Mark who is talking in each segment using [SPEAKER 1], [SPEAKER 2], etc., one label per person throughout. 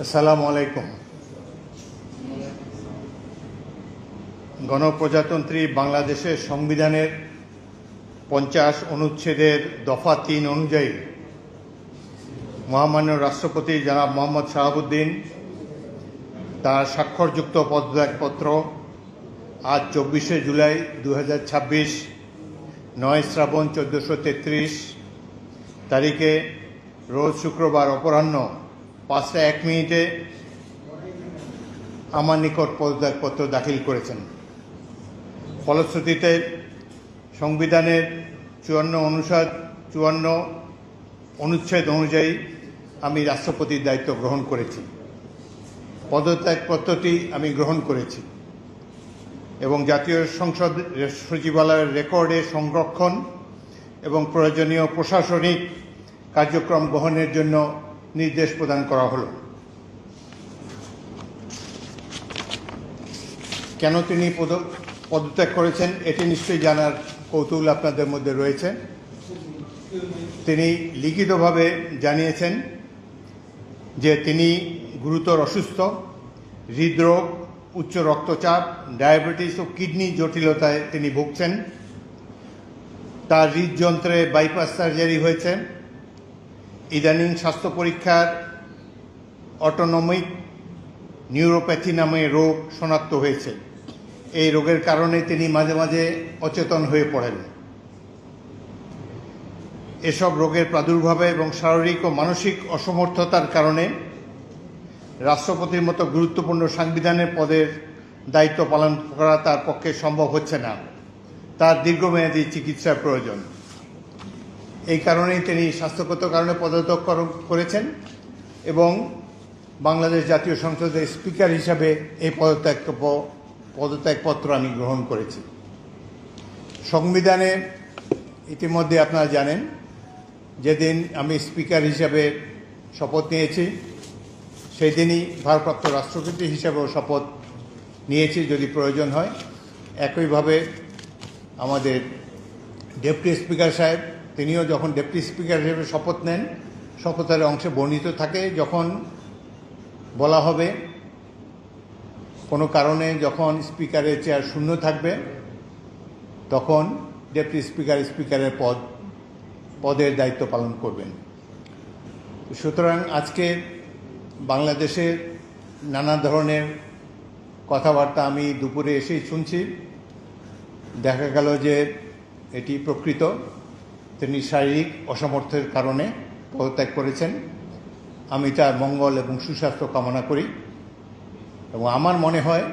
[SPEAKER 1] আসসালামু আলাইকুম। গণপ্রজাতন্ত্রী বাংলাদেশের সংবিধানের 50 অনুচ্ছেদের দফা 3 অনুযায়ী মহামান্য রাষ্ট্রপতি জনাব মোহাম্মদ শাহাবুদ্দিন তার স্বাক্ষরযুক্ত পদত্যাগপত্র আজ 24শে জুলাই 2026 9 শ্রাবণ 1433 তারিখে রোজ শুক্রবার অপরাহ্ন 5টা 1 মিনিটে আমার নিকট পদত্যাগপত্র দাখিল করেছেন। ফলশ্রুতিতে সংবিধানের 54 অনুচ্ছেদ অনুযায়ী আমি রাষ্ট্রপতির দায়িত্ব গ্রহণ করেছি। পদত্যাগপত্রটি আমি গ্রহণ করেছি এবং জাতীয় সংসদ সচিবালয়ের রেকর্ডে সংরক্ষণ এবং প্রয়োজনীয় প্রশাসনিক কার্যক্রম গ্রহণের জন্য নির্দেশ প্রদান করা হলো। কেন তিনি পদত্যাগ করেছেন এটি নিশ্চয়ই জানার কৌতূহল আপনাদের মধ্যে রয়েছে। তিনি লিখিতভাবে জানিয়েছেন যে তিনি গুরুতর অসুস্থ, হৃদরোগ, উচ্চ রক্তচাপ, ডায়াবেটিস ও কিডনি জটিলতায় তিনি ভুগছেন। তার হৃদযন্ত্রে বাইপাস সার্জারি হয়েছে। ইদানিং স্বাস্থ্য পরীক্ষার অটোনমিক নিউরোপ্যাথি নামে রোগ শনাক্ত হয়েছে। এই রোগের কারণে তিনি মাঝে মাঝে অচেতন হয়ে পড়েন। এসব রোগের প্রাদুর্ভাবে এবং শারীরিক ও মানসিক অসমর্থতার কারণে রাষ্ট্রপতির মতো গুরুত্বপূর্ণ সাংবিধানিক পদের দায়িত্ব পালন করা তার পক্ষে সম্ভব হচ্ছে না। তার দীর্ঘমেয়াদী চিকিৎসার প্রয়োজন। এই কারণেই তিনি স্বাস্থ্যগত কারণে পদত্যাগ করেছেন এবং বাংলাদেশ জাতীয় সংসদের স্পিকার হিসাবে এই পদত্যাগপত্র আমি গ্রহণ করেছি। সংবিধানে ইতিমধ্যে আপনারা জানেন যেদিন আমি স্পিকার হিসাবে শপথ নিয়েছি সেই দিনই ভারপ্রাপ্ত রাষ্ট্রপতি হিসাবেও শপথ নিয়েছি যদি প্রয়োজন হয়। একইভাবে আমাদের ডেপুটি স্পিকার সাহেব তিনিও যখন ডেপুটি স্পিকার হিসেবে শপথ নেন শপথের অংশে বর্ণিত থাকে যখন বলা হবে কোনো কারণে যখন স্পিকারের চেয়ার শূন্য থাকবে তখন ডেপুটি স্পিকারের পদের দায়িত্ব পালন করবেন। সুতরাং আজকে বাংলাদেশের নানা ধরনের কথাবার্তা আমি দুপুরে এসেই শুনছি। দেখা গেল যে এটি প্রকৃত। তিনি শারীরিক অসমর্থের কারণে পদত্যাগ করেছেন। আমি তার মঙ্গল এবং সুস্বাস্থ্য কামনা করি এবং আমার মনে হয়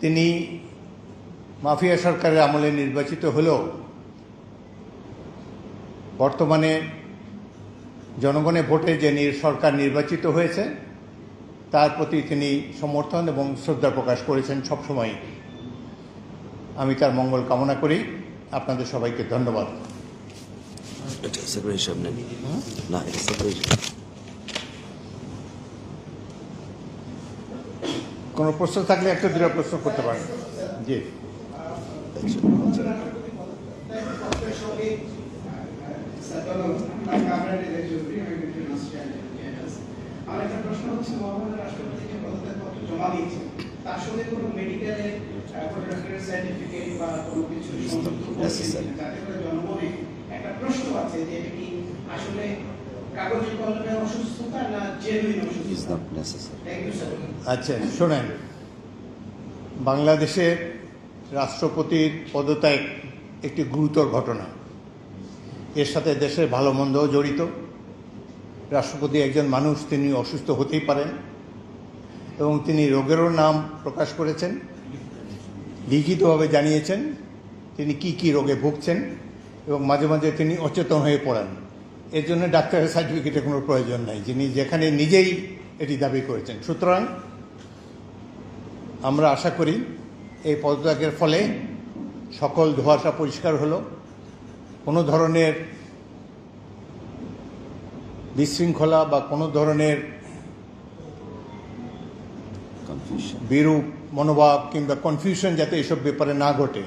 [SPEAKER 1] তিনি মাফিয়া সরকারের আমলে নির্বাচিত হলেও বর্তমানে জনগণের ভোটে যে সরকার নির্বাচিত হয়েছে তার প্রতি তিনি সমর্থন এবং শ্রদ্ধা প্রকাশ করেছেন সবসময়। আমি তার মঙ্গল কামনা করি। আপনাদের সবাইকে ধন্যবাদ। কোনো প্রশ্ন থাকলে একটা দুটো প্রশ্ন করতে পারেন। জি,
[SPEAKER 2] তার সঙ্গে কোনো মেডিকেলের সার্টিফিকেট বা কোনো কিছু জনমনে একটা প্রশ্ন আছে যে এটা কি আসলে কাগজে কলমে অসুস্থতা না জেনুইন অসুস্থতা?
[SPEAKER 1] আচ্ছা শোনেন, বাংলাদেশের রাষ্ট্রপতির পদত্যাগ একটি গুরুতর ঘটনা। এর সাথে দেশের ভালো মন্দও জড়িত। রাষ্ট্রপতি একজন মানুষ, তিনি অসুস্থ হতেই পারেন এবং তিনি রোগেরও নাম প্রকাশ করেছেন, লিখিতভাবে জানিয়েছেন তিনি কি রোগে ভুগছেন এবং মাঝে মাঝে তিনি অচেতন হয়ে পড়েন। এর জন্য ডাক্তারের সার্টিফিকেটের কোনো প্রয়োজন নাই, যিনি যেখানে নিজেই এটি দাবি করেছেন। সুতরাং আমরা আশা করি এই পদত্যাগের ফলে সকল ধোঁয়াশা পরিষ্কার হলো। কোনো ধরনের বিশৃঙ্খলা বা কোনো ধরনের বিরূপ মনোভাব কিংবা কনফিউশন যাতে এসব ব্যাপারে না ঘটে।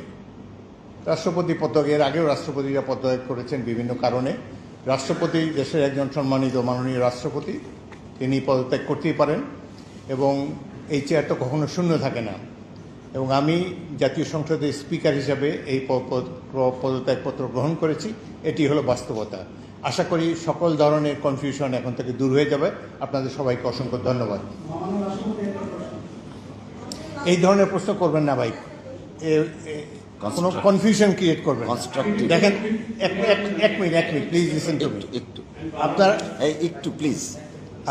[SPEAKER 1] রাষ্ট্রপতি পদত্যাগের আগেও রাষ্ট্রপতিরা পদত্যাগ করেছেন বিভিন্ন কারণে। রাষ্ট্রপতি দেশের একজন সম্মানিত মাননীয় রাষ্ট্রপতি, তিনি পদত্যাগ করতেই পারেন এবং এই চেয়ার তো কখনো শূন্য থাকে না। এবং আমি জাতীয় সংসদের স্পিকার হিসাবে এই পদত্যাগপত্র গ্রহণ করেছি। এটি হলো বাস্তবতা। আশা করি সকল ধরনের কনফিউশন এখন থেকে দূর হয়ে যাবে। আপনাদের সবাইকে অসংখ্য ধন্যবাদ।
[SPEAKER 2] মহামান্য রাষ্ট্রপতি একটা প্রশ্ন।
[SPEAKER 1] এই ধরনের প্রশ্ন করবেন না ভাই, কোনো কনফিউশন ক্রিয়েট করবেন না।
[SPEAKER 3] Constructive.
[SPEAKER 1] দেখেন এক minute please listen to me.
[SPEAKER 3] একটু
[SPEAKER 1] আপনারা
[SPEAKER 3] একটু প্লিজ।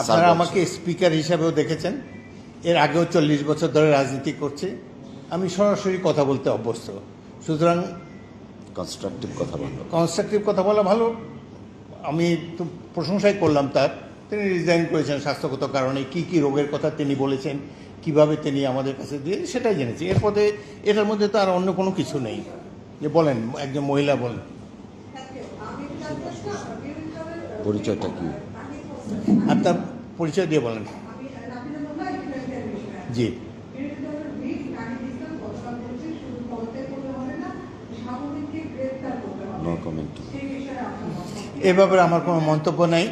[SPEAKER 1] আপনারা আমাকে স্পিকার হিসাবেও দেখেছেন, এর আগেও 40 বছর ধরে রাজনীতি করছি, আমি সরাসরি কথা বলতে অভ্যস্ত। সুতরাং
[SPEAKER 3] কনস্ট্রাকটিভ কথা বলবো।
[SPEAKER 1] কনস্ট্রাকটিভ কথা বলা ভালো। আমি তো প্রশংসাই করলাম তার। তিনি রিজাইন করেছেন স্বাস্থ্যগত কারণে, কি কি রোগের কথা তিনি বলেছেন, কিভাবে তিনি আমাদের কাছে দিয়ে সেটাই জেনেছি। এরপরে এটার মধ্যে তো আর অন্য কোনো কিছু নেই। যে বলেন, একজন মহিলা বলেন।
[SPEAKER 3] পরিচয়টা কি?
[SPEAKER 1] আপনার পরিচয় দিয়ে বলেন। জি,
[SPEAKER 3] নো কমেন্ট।
[SPEAKER 1] এ ব্যাপারে আমার কোনো মন্তব্য নাই।